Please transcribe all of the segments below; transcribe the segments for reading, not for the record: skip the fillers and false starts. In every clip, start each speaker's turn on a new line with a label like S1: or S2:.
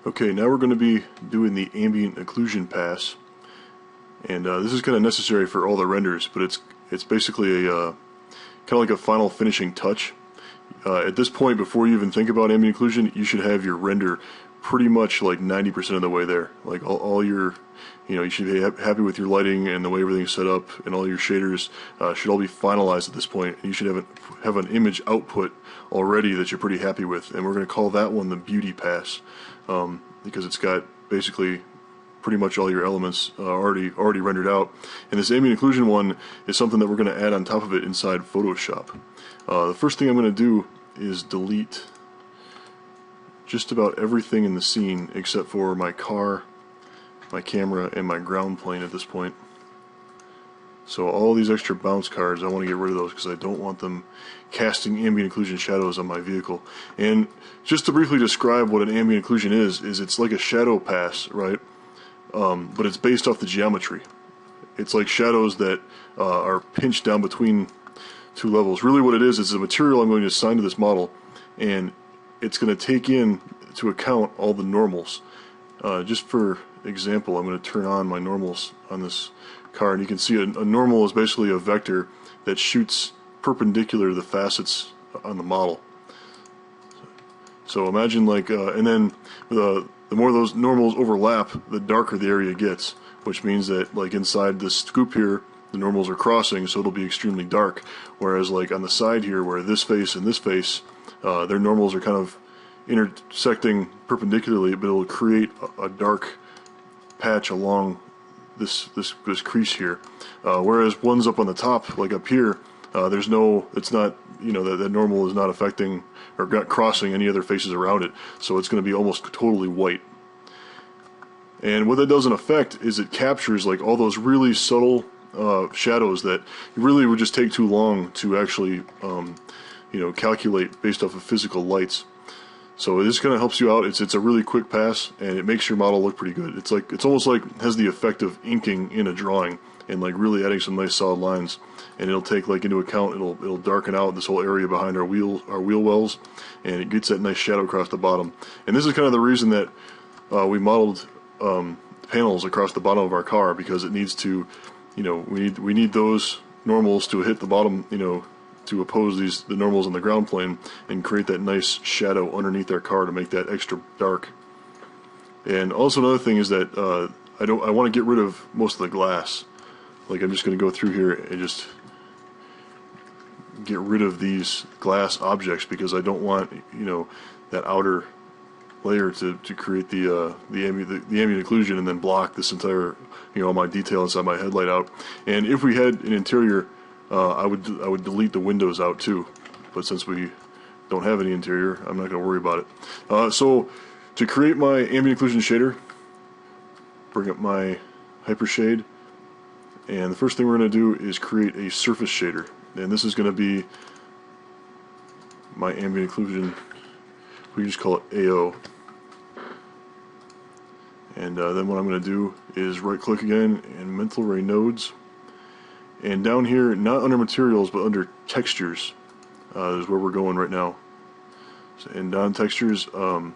S1: Okay, now we're going to be doing the ambient occlusion pass, and this is kind of necessary for all the renders, but it's basically a kind of like a final finishing touch. At this point, before you even think about ambient occlusion, you should have your render pretty much like 90% of the way there. Like all your, you should be happy with your lighting and the way everything's set up, and all your shaders should all be finalized at this point. You should have an image output already that you're pretty happy with, and we're going to call that one the beauty pass, because it's got basically pretty much all your elements already rendered out. And this ambient occlusion one is something that we're going to add on top of it inside Photoshop. The first thing I'm going to do is delete just about everything in the scene except for my car, my camera, and my ground plane at this point. So all these extra bounce cards, I want to get rid of those because I don't want them casting ambient occlusion shadows on my vehicle. And just to briefly describe what an ambient occlusion is it's like a shadow pass, right? But it's based off the geometry. It's like shadows that are pinched down between two levels. Really what it is a material I'm going to assign to this model, and it's going to take into account all the normals. Just for example, I'm going to turn on my normals on this car, and you can see a normal is basically a vector that shoots perpendicular to the facets on the model. So imagine like, and then the more those normals overlap, the darker the area gets, which means that like inside this scoop here, the normals are crossing, so it'll be extremely dark. Whereas like on the side here, where this face and this face, their normals are kind of intersecting perpendicularly, but it'll create a dark patch along this crease here. Whereas one's up on the top, like up here, there's no, it's not, that normal is not affecting or not crossing any other faces around it, so it's going to be almost totally white. And what that doesn't affect is it captures like all those really subtle shadows that really would just take too long to actually calculate based off of physical lights. So this kind of helps you out. It's a really quick pass, and it makes your model look pretty good. It's almost like has the effect of inking in a drawing and like really adding some nice solid lines. And it'll take like into account, it'll darken out this whole area behind our wheel wells, and it gets that nice shadow across the bottom. And this is kind of the reason that we modeled panels across the bottom of our car, because it needs to, we need those normals to hit the bottom, to oppose the normals on the ground plane and create that nice shadow underneath our car to make that extra dark. And also another thing is that I want to get rid of most of the glass. Like I'm just going to go through here and just get rid of these glass objects, because I don't want that outer layer to create the ambient occlusion and then block this entire all my detail inside my headlight out. And if we had an interior, I would delete the windows out too, but since we don't have any interior, I'm not going to worry about it. So to create my ambient occlusion shader, bring up my hypershade, and the first thing we're going to do is create a surface shader, and this is going to be my ambient occlusion. We can just call it AO. And then what I'm going to do is right click again and mental ray nodes, and down here, not under materials but under textures, is where we're going right now. So, and down textures, we're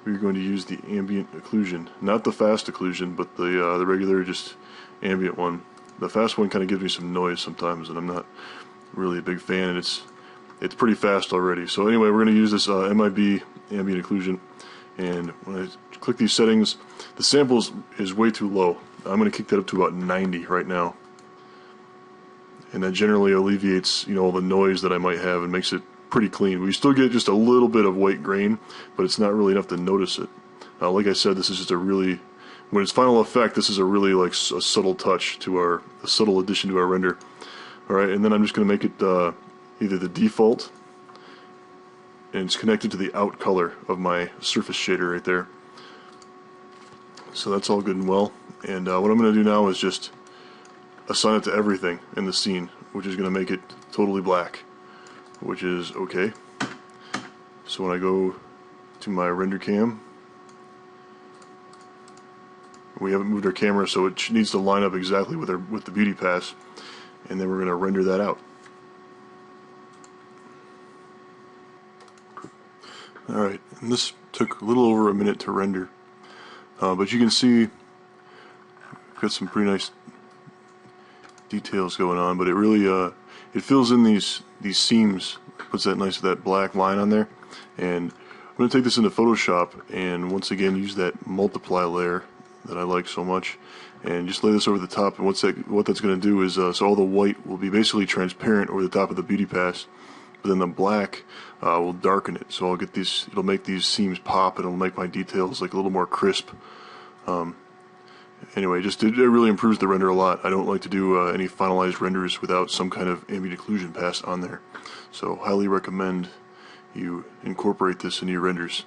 S1: going to use the ambient occlusion, not the fast occlusion, but the regular just ambient one. The fast one kind of gives me some noise sometimes, and I'm not really a big fan, and it's pretty fast already. So anyway, we're going to use this MIB ambient occlusion, and when I click these settings, the sample is way too low. I'm going to kick that up to about 90 right now, and that generally alleviates all the noise that I might have and makes it pretty clean. We still get just a little bit of white grain, but it's not really enough to notice it. Like I said, this is just a really, when it's final effect, this is a really like a subtle touch to a subtle addition to our render. Alright, and then I'm just going to make it either the default, and it's connected to the out color of my surface shader right there. So that's all good and well. And what I'm going to do now is just assign it to everything in the scene, which is going to make it totally black, which is okay. So when I go to my render cam, we haven't moved our camera, so it needs to line up exactly with the beauty pass, and then we're going to render that out. Alright, And this took a little over a minute to render, but you can see we've got some pretty nice details going on. But it really it fills in these seams, puts that black line on there. And I'm going to take this into Photoshop and once again use that multiply layer that I like so much, and just lay this over the top. And what that's going to do is so all the white will be basically transparent over the top of the beauty pass, but then the black will darken it. So I'll get these. It'll make these seams pop, and it'll make my details like a little more crisp. Anyway, it really improves the render a lot. I don't like to do any finalized renders without some kind of ambient occlusion pass on there. So highly recommend you incorporate this into your renders.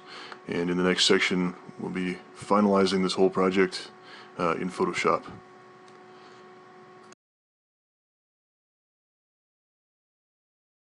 S1: And in the next section, we'll be finalizing this whole project in Photoshop.